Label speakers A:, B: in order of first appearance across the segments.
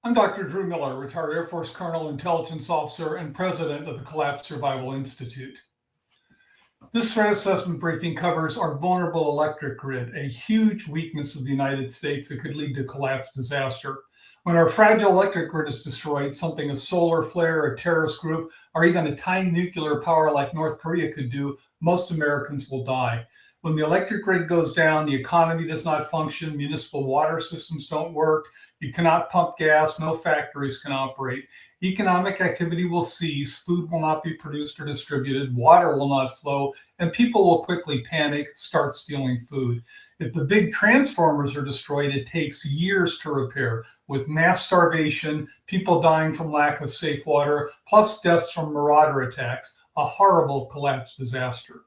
A: I'm Dr. Drew Miller, retired Air Force Colonel, intelligence officer, and president of the Collapse Survival Institute. This threat assessment briefing covers our vulnerable electric grid, a huge weakness of the United States that could lead to collapse disaster. When our fragile electric grid is destroyed, something a solar flare, a terrorist group, or even a tiny nuclear power like North Korea could do, most Americans will die. When the electric grid goes down, the economy does not function, municipal water systems don't work, you cannot pump gas, no factories can operate. Economic activity will cease, food will not be produced or distributed, water will not flow, and people will quickly panic, start stealing food. If the big transformers are destroyed, it takes years to repair, with mass starvation, people dying from lack of safe water, plus deaths from marauder attacks, a horrible collapse disaster.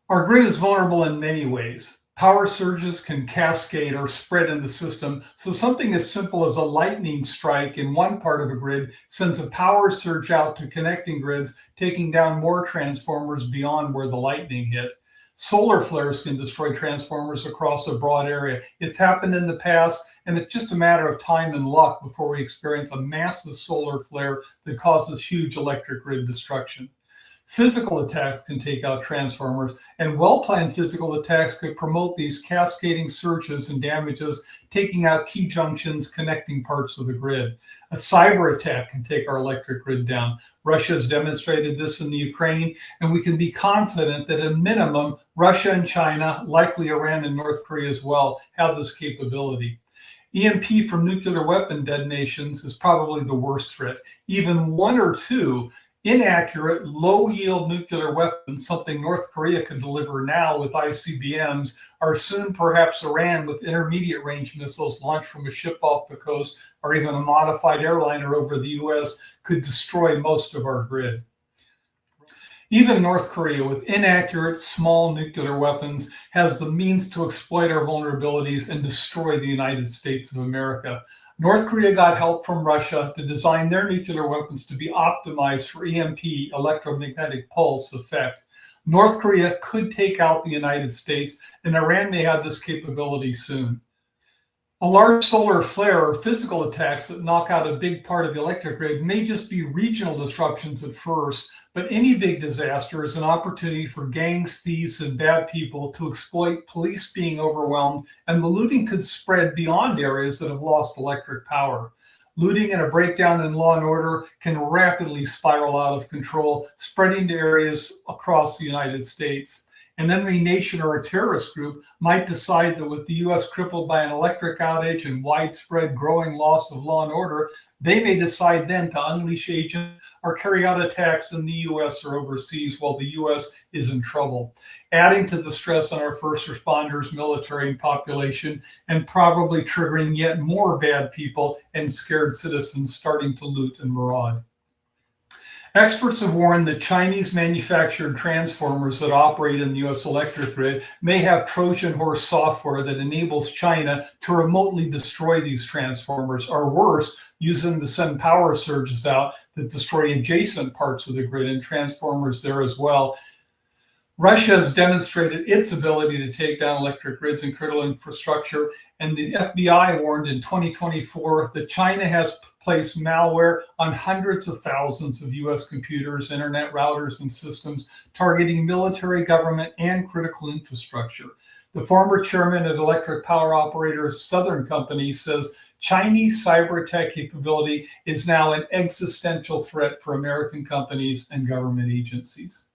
A: Our grid is vulnerable in many ways. Power surges can cascade or spread in the system, so something as simple as a lightning strike in one part of a grid sends a power surge out to connecting grids, taking down more transformers beyond where the lightning hit. Solar flares can destroy transformers across a broad area. It's happened in the past, and it's just a matter of time and luck before we experience a massive solar flare that causes huge electric grid destruction. Physical attacks can take out transformers, and well-planned physical attacks could promote these cascading surges and damages, taking out key junctions connecting parts of the grid. A cyber attack can take our electric grid down. Russia has demonstrated this in the Ukraine, and we can be confident that at a minimum, Russia and China, likely Iran and North Korea as well, have this capability. EMP from nuclear weapon detonations is probably the worst threat. Even one or two inaccurate, low-yield nuclear weapons, something North Korea could deliver now with ICBMs, are soon perhaps Iran with intermediate-range missiles launched from a ship off the coast or even a modified airliner over the U.S. could destroy most of our grid. Even North Korea, with inaccurate, small nuclear weapons, has the means to exploit our vulnerabilities and destroy the United States of America. North Korea got help from Russia to design their nuclear weapons to be optimized for EMP, electromagnetic pulse effect. North Korea could take out the United States, and Iran may have this capability soon. A large solar flare or physical attacks that knock out a big part of the electric grid may just be regional disruptions at first, but any big disaster is an opportunity for gangs, thieves, and bad people to exploit police being overwhelmed, and the looting could spread beyond areas that have lost electric power. Looting and a breakdown in law and order can rapidly spiral out of control, spreading to areas across the United States. An enemy nation or a terrorist group might decide that with the U.S. crippled by an electric outage and widespread growing loss of law and order, they may decide then to unleash agents or carry out attacks in the U.S. or overseas while the U.S. is in trouble, adding to the stress on our first responders, military, and population, and probably triggering yet more bad people and scared citizens starting to loot and maraud. Experts have warned that Chinese manufactured transformers that operate in the U.S. electric grid may have Trojan horse software that enables China to remotely destroy these transformers, or worse, use them to send power surges out that destroy adjacent parts of the grid and transformers there as well. Russia has demonstrated its ability to take down electric grids and critical infrastructure, and the FBI warned in 2024 that China has placed malware on hundreds of thousands of U.S. computers, internet routers, and systems targeting military, government, and critical infrastructure. The former chairman of electric power operators Southern Company says Chinese cyber attack capability is now an existential threat for American companies and government agencies.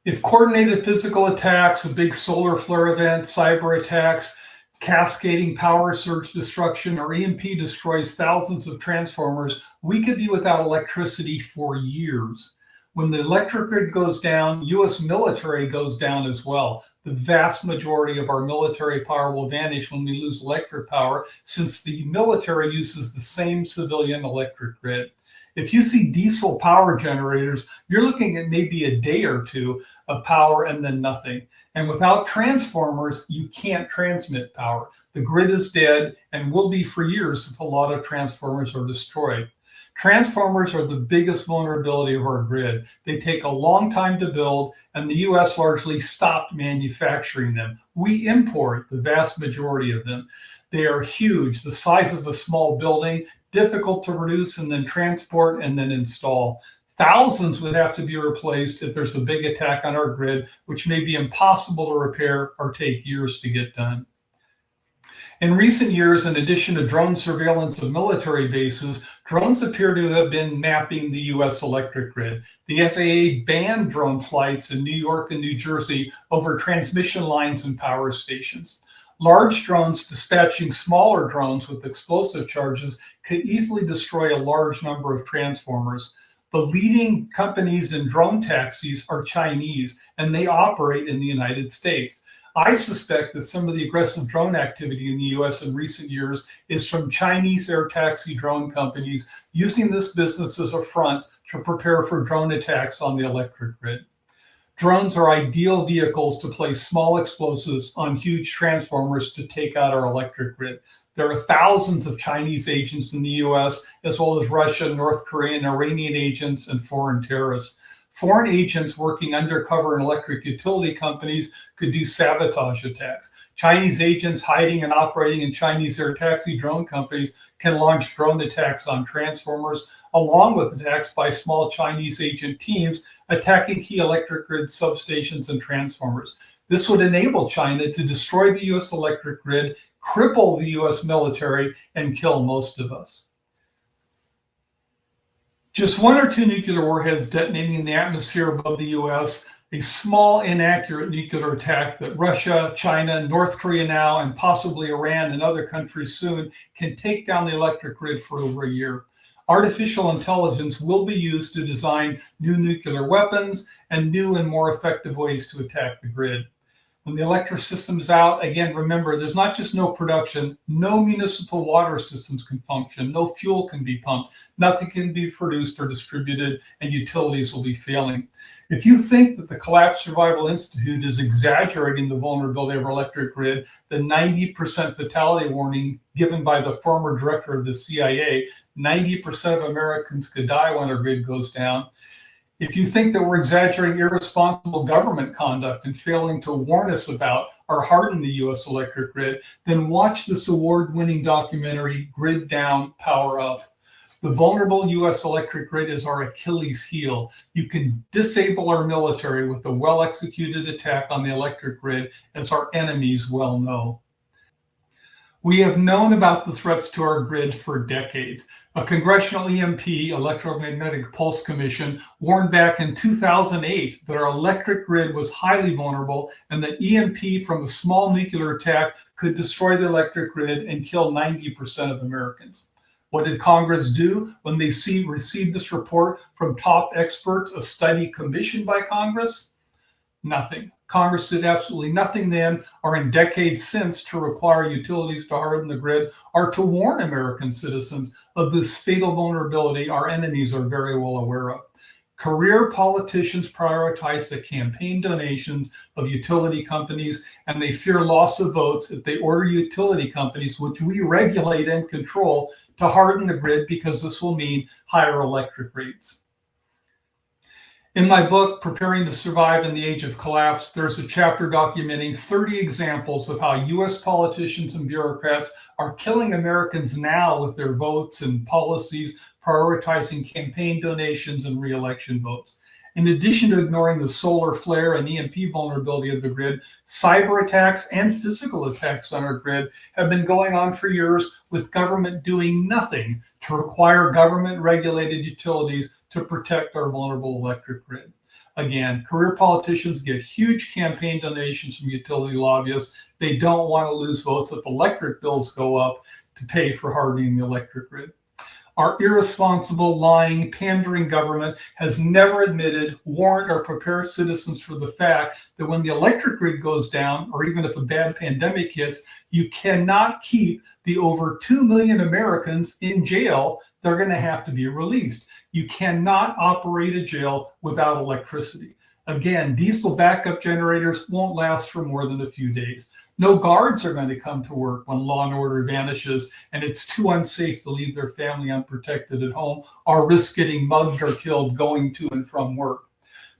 A: If coordinated physical attacks, a big solar flare event, cyber attacks, cascading power surge destruction, or EMP destroys thousands of transformers, we could be without electricity for years. When the electric grid goes down, U.S. military goes down as well. The vast majority of our military power will vanish when we lose electric power, since the military uses the same civilian electric grid. If you see diesel power generators, you're looking at maybe a day or two of power and then nothing. And without transformers, you can't transmit power. The grid is dead and will be for years if a lot of transformers are destroyed. Transformers are the biggest vulnerability of our grid. They take a long time to build, and the U.S. largely stopped manufacturing them. We import the vast majority of them. They are huge, the size of a small building, difficult to produce and then transport and then install. Thousands would have to be replaced if there's a big attack on our grid, which may be impossible to repair or take years to get done. In recent years, in addition to drone surveillance of military bases, drones appear to have been mapping the US electric grid. The FAA banned drone flights in New York and New Jersey over transmission lines and power stations. Large drones dispatching smaller drones with explosive charges could easily destroy a large number of transformers. The leading companies in drone taxis are Chinese, and they operate in the United States. I suspect that some of the aggressive drone activity in the US in recent years is from Chinese air taxi drone companies using this business as a front to prepare for drone attacks on the electric grid. Drones are ideal vehicles to place small explosives on huge transformers to take out our electric grid. There are thousands of Chinese agents in the US, as well as Russian, North Korean, Iranian agents, and foreign terrorists. Foreign agents working undercover in electric utility companies could do sabotage attacks. Chinese agents hiding and operating in Chinese air taxi drone companies can launch drone attacks on transformers, along with attacks by small Chinese agent teams attacking key electric grid substations and transformers. This would enable China to destroy the US electric grid, cripple the US military, and kill most of us. Just one or two nuclear warheads detonating in the atmosphere above the US, a small, inaccurate nuclear attack that Russia, China, North Korea now, and possibly Iran and other countries soon can take down the electric grid for over a year. Artificial intelligence will be used to design new nuclear weapons and new and more effective ways to attack the grid. When the electric system is out, again, remember, there's not just no production, no municipal water systems can function, no fuel can be pumped, nothing can be produced or distributed, and utilities will be failing. If you think that the Collapse Survival Institute is exaggerating the vulnerability of our electric grid, the 90% fatality warning given by the former director of the CIA, 90% of Americans could die when our grid goes down. If you think that we're exaggerating irresponsible government conduct and failing to warn us about or harden the US electric grid, then watch this award-winning documentary, Grid Down, Power Up. The vulnerable US electric grid is our Achilles heel. You can disable our military with a well-executed attack on the electric grid, as our enemies well know. We have known about the threats to our grid for decades. A congressional EMP, Electromagnetic Pulse Commission, warned back in 2008 that our electric grid was highly vulnerable and that EMP from a small nuclear attack could destroy the electric grid and kill 90% of Americans. What did Congress do when they received this report from top experts, a study commissioned by Congress? Nothing. Congress did absolutely nothing then or in decades since to require utilities to harden the grid or to warn American citizens of this fatal vulnerability our enemies are very well aware of. Career politicians prioritize the campaign donations of utility companies, and they fear loss of votes if they order utility companies, which we regulate and control, to harden the grid because this will mean higher electric rates. In my book, Preparing to Survive in the Age of Collapse, there's a chapter documenting 30 examples of how US politicians and bureaucrats are killing Americans now with their votes and policies, prioritizing campaign donations and re-election votes. In addition to ignoring the solar flare and EMP vulnerability of the grid, cyber attacks and physical attacks on our grid have been going on for years, with government doing nothing to require government-regulated utilities to protect our vulnerable electric grid. Again, career politicians get huge campaign donations from utility lobbyists. They don't want to lose votes if electric bills go up to pay for hardening the electric grid. Our irresponsible, lying, pandering government has never admitted, warned, or prepared citizens for the fact that when the electric grid goes down, or even if a bad pandemic hits, you cannot keep the over 2 million Americans in jail. They're going to have to be released. You cannot operate a jail without electricity. Again, diesel backup generators won't last for more than a few days. No guards are going to come to work when law and order vanishes and it's too unsafe to leave their family unprotected at home or risk getting mugged or killed going to and from work.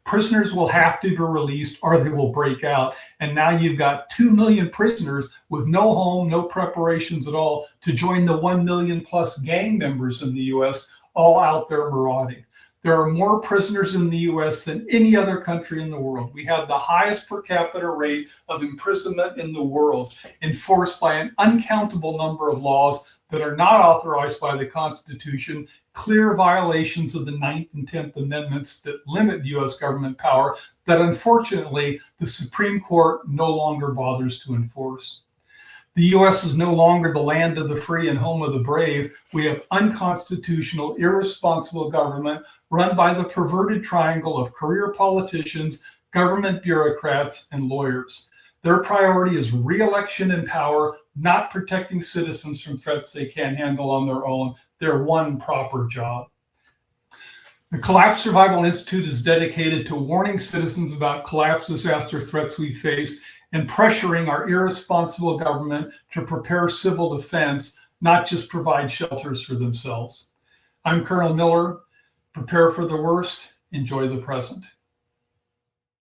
A: Prisoners will have to be released or they will break out. And now you've got 2 million prisoners with no home, no preparations at all to join the 1 million plus gang members in the US, all out there marauding. There are more prisoners in the US than any other country in the world. We have the highest per capita rate of imprisonment in the world, enforced by an uncountable number of laws that are not authorized by the Constitution, clear violations of the 9th and 10th Amendments that limit US government power that unfortunately the Supreme Court no longer bothers to enforce. The US is no longer the land of the free and home of the brave. We have unconstitutional, irresponsible government run by the perverted triangle of career politicians, government bureaucrats, and lawyers. Their priority is re-election in power, not protecting citizens from threats they can't handle on their own, their one proper job. The Collapse Survival Institute is dedicated to warning citizens about collapse disaster threats we face and pressuring our irresponsible government to prepare civil defense, not just provide shelters for themselves. I'm Colonel Miller. Prepare for the worst, enjoy the present.